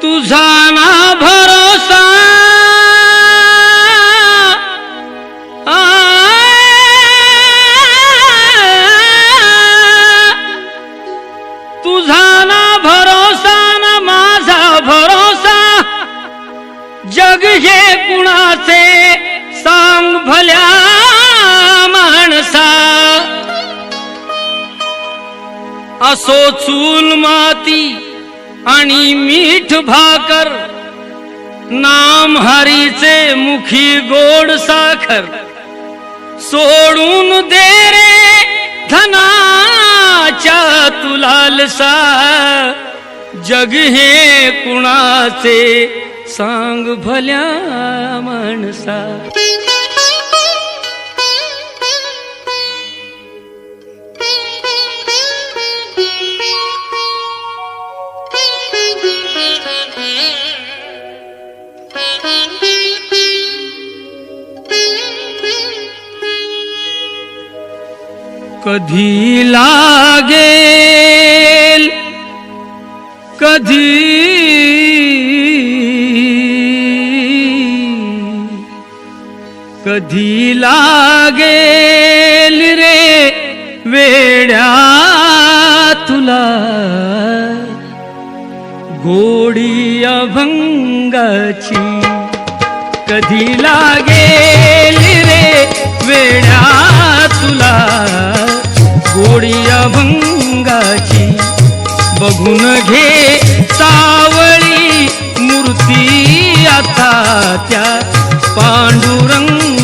तुझा ना भरोसा तुझा ना भरोसा ना माझा भरोसा जग हे कुणाचे सांग भल्या माणसा असो चूल माती आणि मीठ भाकर नाम हरीचे मुखी गोड साखर सोडून दे रे धनाच्या तुलालसा जग हे कुणाचे सांग भल्या माणसा कधी लागेल कधी लागेल रे वेड्या तुला गोडी अभंगाची कधी लागेल रे वेड्या तुला गोडी अभंगाची बघून घे सावळी मूर्ती आता त्या पांडुरंगाची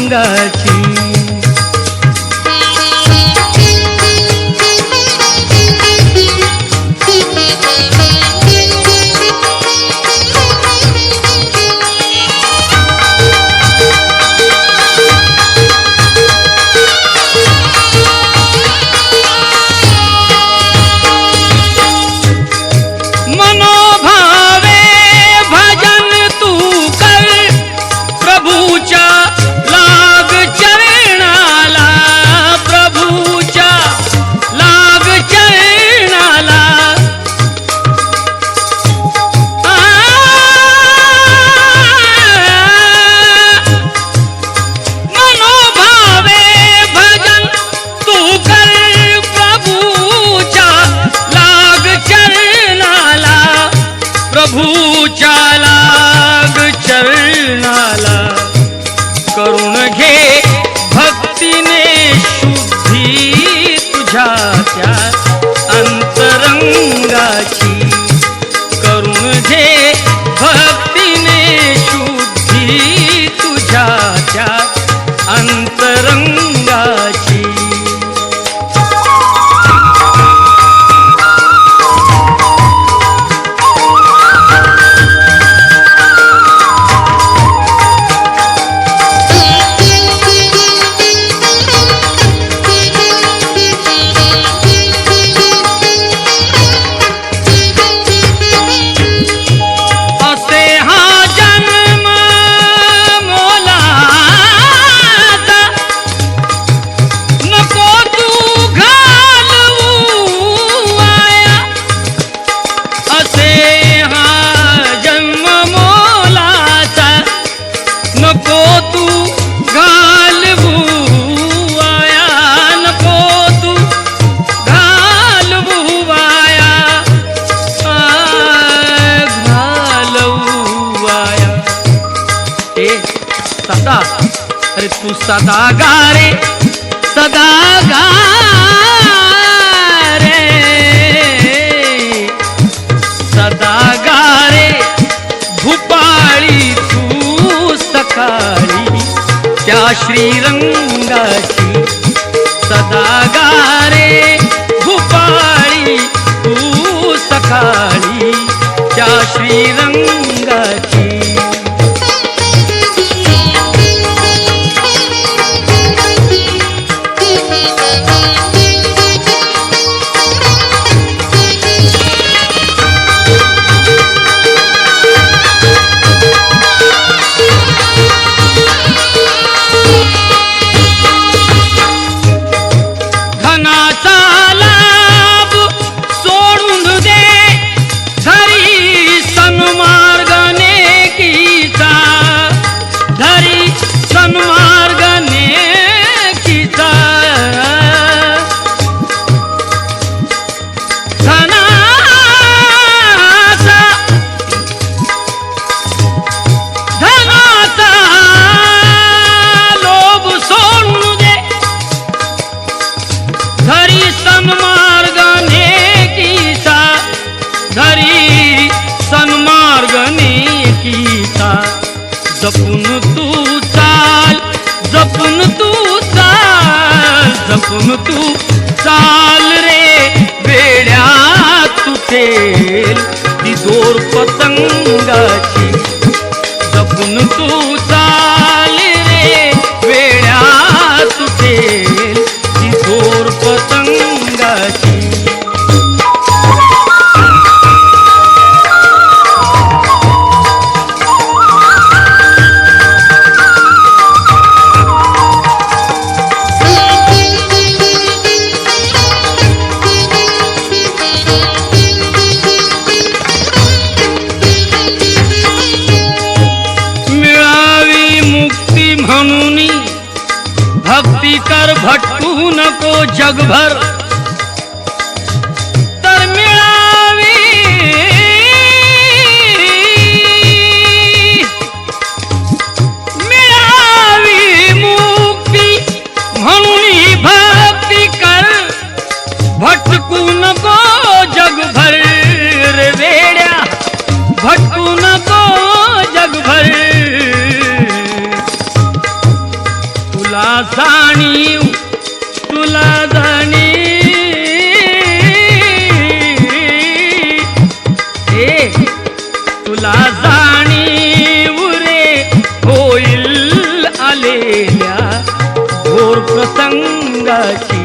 प्रभूच्या लाग चरणाला करून घे भक्तीने शुद्धी तुझ्या त्या अंतरंगाची करून घे भक्तीने शुद्धी तुझ्या त्या अंतरंगाची सदा अरे तू सदा गा रे सदा गा रे सदा गा रे भूपाळी तू सकाळी त्या श्रीरंगाची सदा गा रे भूपाळी तू सकाळी त्या श्रीरंगाची लाभ सोडून दे घरी सन्मान जपून तू चाल, जपून तू चाल, जपून तू चाल रे वेड्या, तुटेल ती दोर पतंगाची. जपून तू चाल रे वेड्या, तुटेल ती दोर पतंगाची. म्हणून भक्ती कर, भटकू नको जगभर, तर मिळावी मुक्ती. म्हणून भक्ती कर, भटकू नको जगभर रे वेड्या, भटकू नको जगभर. तुला जाणीव, तुला जाणीव, तुला जाणीव रे होईल आलेल्या घोर प्रसंगाची.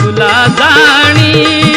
तुला जाणीव